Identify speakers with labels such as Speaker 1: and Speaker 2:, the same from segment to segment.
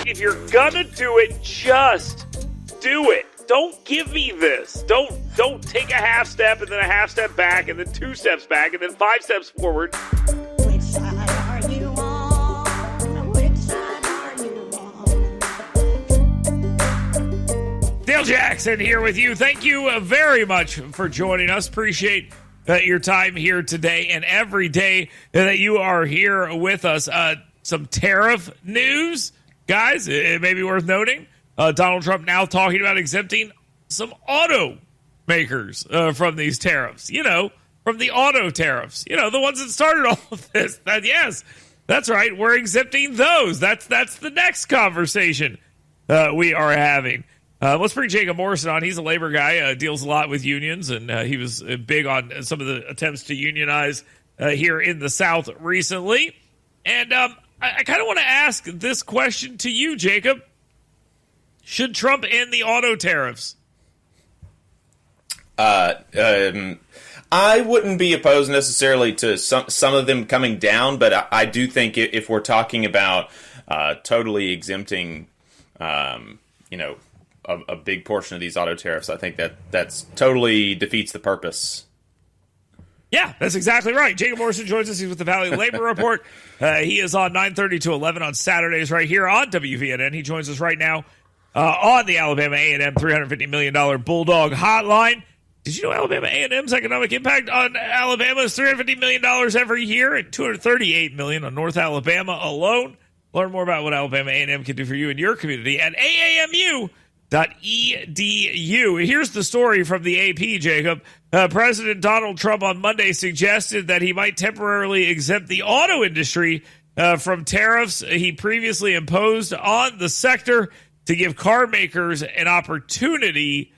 Speaker 1: if you're gonna do it, just do it. Don't give me this. Don't take a half step and then a half step back and then 2 steps back and then 5 steps forward.
Speaker 2: Which side are you on? Which side are you on?
Speaker 1: Dale Jackson here with you. Thank you very much for joining us. Appreciate your time here today and every day that you are here with us. Some tariff news, guys. It may be worth noting. Donald Trump now talking about exempting some automakers from these tariffs. You know, from the auto tariffs. You know, the ones that started all of this. Yes, that's right. We're exempting those. That's the next conversation we are having. Let's bring Jacob Morrison on. He's a labor guy, deals a lot with unions, and he was big on some of the attempts to unionize here in the South recently. And I kind of want to ask this question to you, Jacob. Should Trump end the auto tariffs?
Speaker 3: I wouldn't be opposed necessarily to some of them coming down, but I do think if we're talking about totally exempting, a big portion of these auto tariffs, I think that's totally defeats the purpose.
Speaker 1: Yeah, that's exactly right. Jacob Morrison joins us. He's with the Valley Labor Report. He is on 9:30 to 11 on Saturdays right here on WVNN. He joins us right now on the Alabama A&M $350 million Bulldog Hotline. Did you know Alabama A&M's economic impact on Alabama is $350 million every year and $238 million on North Alabama alone? Learn more about what Alabama A&M can do for you and your community at aamu.edu. Here's the story from the AP, Jacob. President Donald Trump on Monday suggested that he might temporarily exempt the auto industry from tariffs he previously imposed on the sector to give car makers an opportunity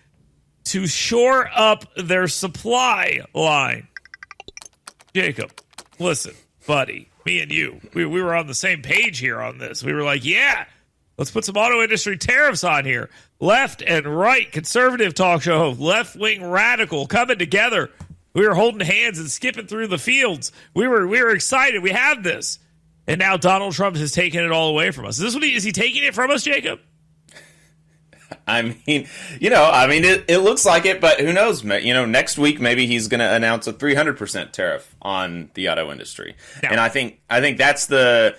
Speaker 1: to shore up their supply line. Jacob, listen, buddy, me and you, we were on the same page here on this. We were like, yeah, let's put some auto industry tariffs on here. Left and right, conservative talk show host, left-wing radical coming together. We were holding hands and skipping through the fields. We were excited. We had this. And now Donald Trump has taken it all away from us. Is he taking it from us, Jacob?
Speaker 3: I mean, it looks like it, but who knows? Next week maybe he's going to announce a 300% tariff on the auto industry, and I think that's the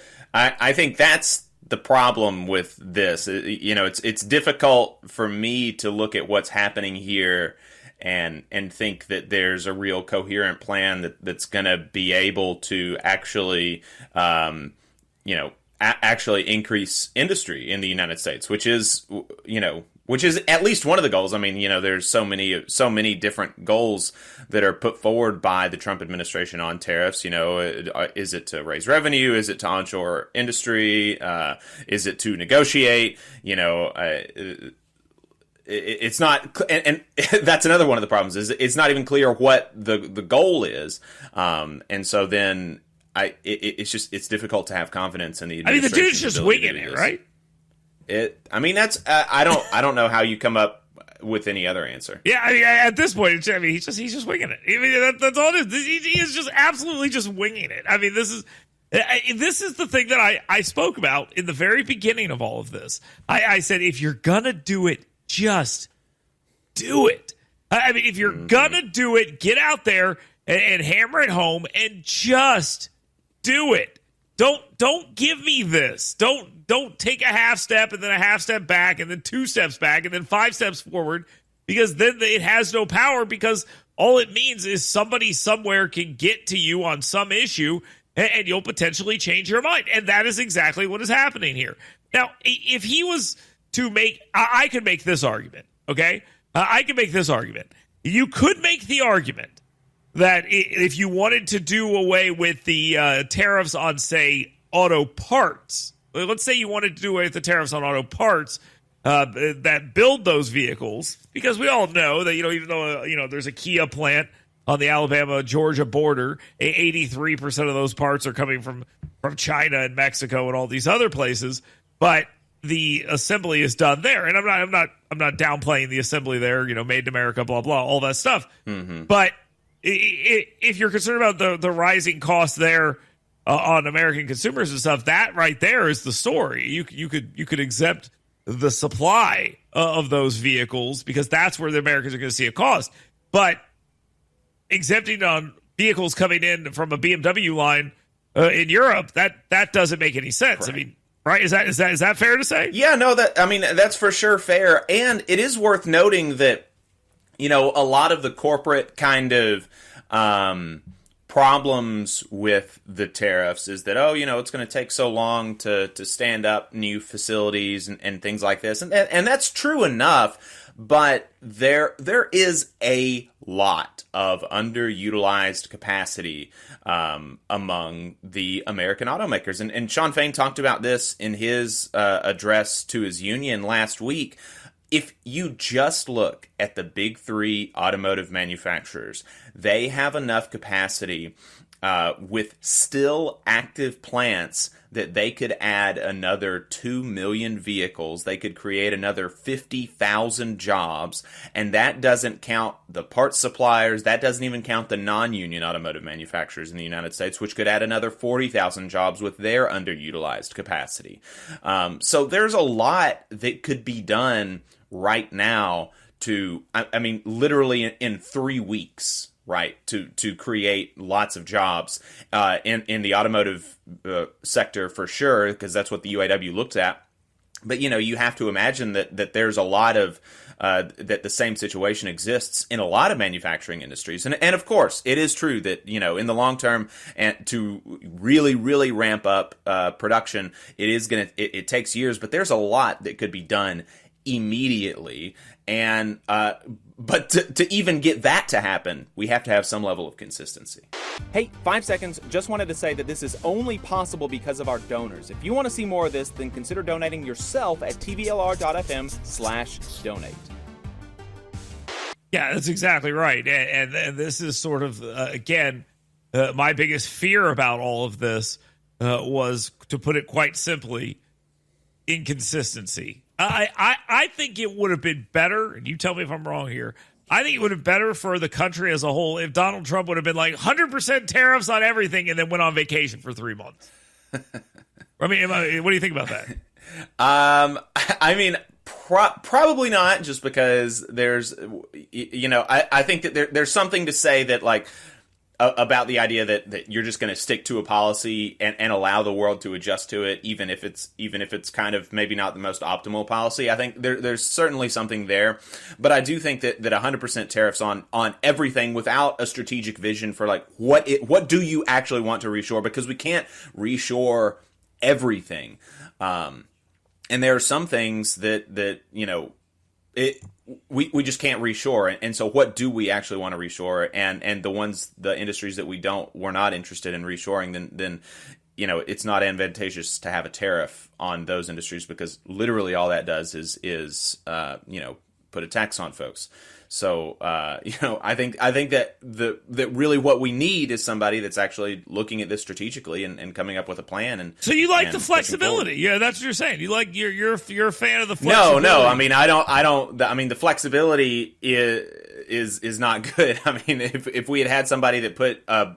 Speaker 3: problem with this. It's difficult for me to look at what's happening here and think that there's a real coherent plan that's going to be able to actually, actually increase industry in the United States, which is at least one of the goals. I mean, there's so many different goals that are put forward by the Trump administration on tariffs. Is it to raise revenue? Is it to onshore industry? Is it to negotiate? It's not, and that's another one of the problems is it's not even clear what the goal is. And so then it's difficult to have confidence in the administration.
Speaker 1: The dude's just winging it, right?
Speaker 3: I don't know how you come up with any other answer.
Speaker 1: Yeah, at this point, he's just winging it. That's all it is. He is just absolutely just winging it. This is the thing that I spoke about in the very beginning of all of this. I said, if you're gonna do it, just do it. If you're gonna do it, get out there and hammer it home and just do it. Don't give me this. Don't take a half step and then a half step back and then 2 steps back and then 5 steps forward, because then it has no power, because all it means is somebody somewhere can get to you on some issue and you'll potentially change your mind. And that is exactly what is happening here. Now, if he was to make, I could make this argument, okay? I can make this argument. You could make the argument that if you wanted to do away with the tariffs on, say, auto parts, let's say you wanted to do away with the tariffs on auto parts that build those vehicles, because we all know that, even though, there's a Kia plant on the Alabama-Georgia border, 83% of those parts are coming from China and Mexico and all these other places, but the assembly is done there. And I'm not downplaying the assembly there, made in America, blah, blah, all that stuff. Mm-hmm. But if you're concerned about the rising costs there, on American consumers and stuff. That right there is the story. You could exempt the supply of those vehicles because that's where the Americans are going to see a cost. But exempting on vehicles coming in from a BMW line in Europe, that doesn't make any sense.
Speaker 3: Right.
Speaker 1: I mean, right? Is that fair to say?
Speaker 3: Yeah, no, that's for sure fair. And it is worth noting that, a lot of the corporate kind of problems with the tariffs is that, it's going to take so long to stand up new facilities and things like this. And that's true enough, but there is a lot of underutilized capacity among the American automakers. And Sean Fain talked about this in his address to his union last week. If you just look at the big three automotive manufacturers, they have enough capacity with still active plants that they could add another 2 million vehicles. They could create another 50,000 jobs. And that doesn't count the parts suppliers. That doesn't even count the non-union automotive manufacturers in the United States, which could add another 40,000 jobs with their underutilized capacity. So there's a lot that could be done right now to, literally in 3 weeks, right, to create lots of jobs in the automotive sector for sure, because that's what the UAW looked at. But, you have to imagine that there's a lot of that the same situation exists in a lot of manufacturing industries. And of course, it is true that, in the long term, and to really, really ramp up production, it takes years, but there's a lot that could be done immediately. And but to even get that to happen, we have to have some level of consistency.
Speaker 4: Hey, 5 seconds. Just wanted to say that this is only possible because of our donors. If you want to see more of this, then consider donating yourself at tvlr.fm/donate.
Speaker 1: Yeah, that's exactly right. And this is sort of, again, my biggest fear about all of this was, to put it quite simply, inconsistency. I think it would have been better, and you tell me if I'm wrong here, I think it would have been better for the country as a whole if Donald Trump would have been like 100% tariffs on everything and then went on vacation for 3 months. What do you think about that?
Speaker 3: Probably not, just because there's, I think that there's something to say that, like, about the idea that you're just going to stick to a policy and allow the world to adjust to it, even if it's kind of maybe not the most optimal policy. I think there's certainly something there, but I do think that 100% tariffs on everything without a strategic vision for, like, what do you actually want to reshore, because we can't reshore everything, and there are some things that we just can't reshore. And so what do we actually want to reshore? And the industries that we're not interested in reshoring, then it's not advantageous to have a tariff on those industries, because literally all that does is put a tax on folks. So, I think that that really what we need is somebody that's actually looking at this strategically and coming up with a plan. And
Speaker 1: so you like the flexibility? Yeah, that's what you're saying. You like you're a fan of the flexibility.
Speaker 3: No. I mean, I don't. I mean, the flexibility is not good. I mean, if we had somebody that put a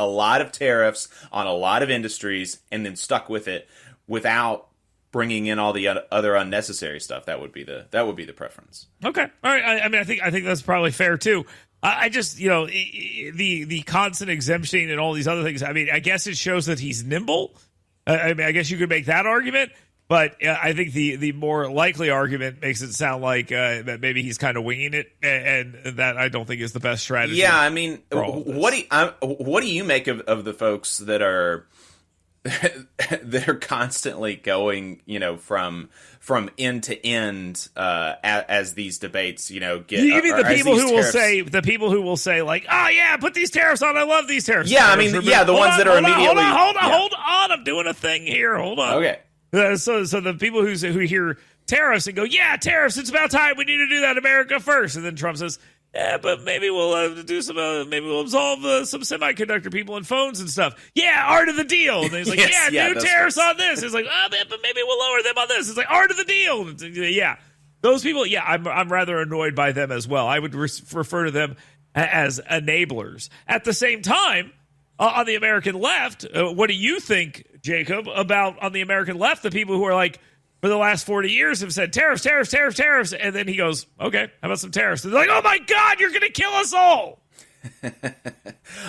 Speaker 3: lot of tariffs on a lot of industries and then stuck with it without bringing in all the other unnecessary stuff, that would be the preference.
Speaker 1: Okay, all right. I mean, I think that's probably fair too. I just, the constant exemption and all these other things. I mean, I guess it shows that he's nimble. I mean, I guess you could make that argument, but I think the more likely argument makes it sound like that maybe he's kind of winging it, and that I don't think is the best strategy.
Speaker 3: Yeah, I mean, what do you make of the folks that are constantly going, from end to end as these debates, get. You mean
Speaker 1: the people who will say like, oh yeah, put these tariffs on. I love these tariffs.
Speaker 3: Yeah, I mean, the ones that are immediately.
Speaker 1: Hold on. I'm doing a thing here. Hold on.
Speaker 3: Okay.
Speaker 1: So the people who hear tariffs and go, yeah, tariffs. It's about time. We need to do that. America first. And then Trump says, yeah, but maybe we'll do some. Maybe we'll absolve some semiconductor people and phones and stuff. Yeah, art of the deal. And he's like, new tariffs on this. It's like, but maybe we'll lower them on this. It's like art of the deal. Yeah, those people. Yeah, I'm rather annoyed by them as well. I would refer to them as enablers. At the same time, on the American left, what do you think, Jacob, about on the American left, the people who are like, for the last 40 years have said tariffs, tariffs, tariffs, tariffs, and then he goes, okay, how about some tariffs? And they're like, oh my God, you're going to kill us all.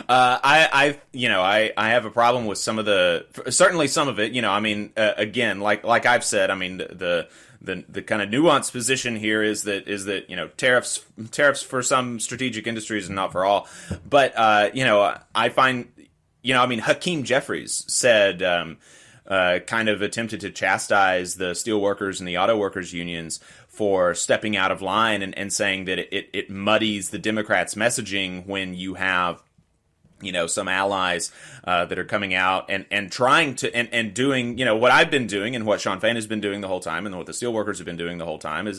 Speaker 3: I have a problem with certainly some of it. I mean, again, like I've said, I mean, the kind of nuanced position here is that tariffs for some strategic industries and not for all. But I find, I mean, Hakeem Jeffries said, kind of attempted to chastise the steelworkers and the auto workers unions for stepping out of line and saying that it muddies the Democrats' messaging when you have, some allies that are coming out and trying to and doing, what I've been doing and what Sean Fain has been doing the whole time and what the steelworkers have been doing the whole time is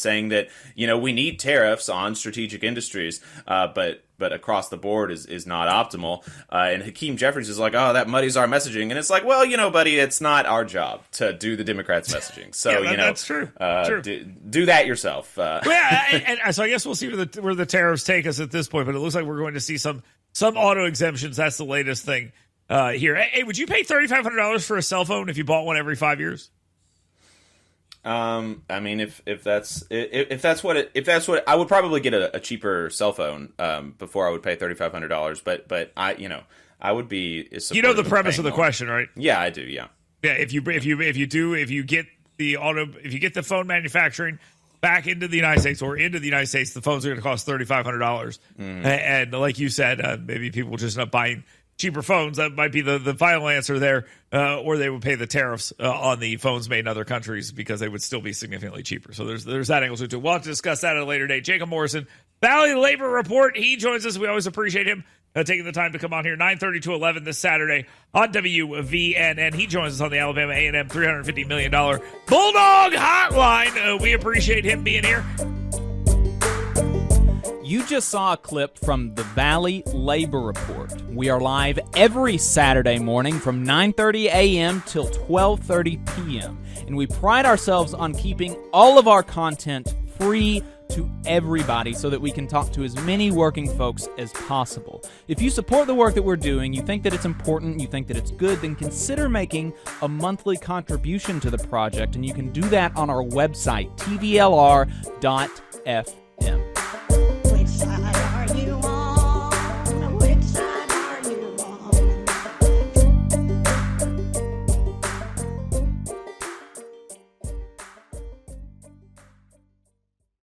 Speaker 3: saying that, we need tariffs on strategic industries, but across the board is not optimal. And Hakeem Jeffries is like, oh, that muddies our messaging. And it's like, well, buddy, it's not our job to do the Democrats' messaging. So,
Speaker 1: that's true. True.
Speaker 3: Do that yourself.
Speaker 1: And so I guess we'll see where the tariffs take us at this point. But it looks like we're going to see some auto exemptions. That's the latest thing here. Hey, would you pay $3,500 for a cell phone if you bought one every 5 years?
Speaker 3: I mean, if that's what I would probably get a cheaper cell phone before I would pay $3,500. But I would be.
Speaker 1: The premise of the question, right?
Speaker 3: Yeah, I do. Yeah.
Speaker 1: Yeah. If you get the phone manufacturing back into the United States or into the United States, the phones are going to cost $3,500. And like you said, maybe people will just end up buying cheaper phones. That might be the final answer there, or they would pay the tariffs on the phones made in other countries because they would still be significantly cheaper. So there's that angle to it too. We'll have to discuss that at a later date. Jacob Morrison, Valley Labor Report. He joins us. We always appreciate him taking the time to come on here 9:30 to 11 this Saturday on WVNN. He joins us on the Alabama A&M $350 million Bulldog Hotline. We appreciate him being here.
Speaker 5: You just saw a clip from the Valley Labor Report. We are live every Saturday morning from 9:30 a.m. till 12:30 p.m. And we pride ourselves on keeping all of our content free to everybody so that we can talk to as many working folks as possible. If you support the work that we're doing, you think that it's important, you think that it's good, then consider making a monthly contribution to the project, and you can do that on our website, tvlr.fm.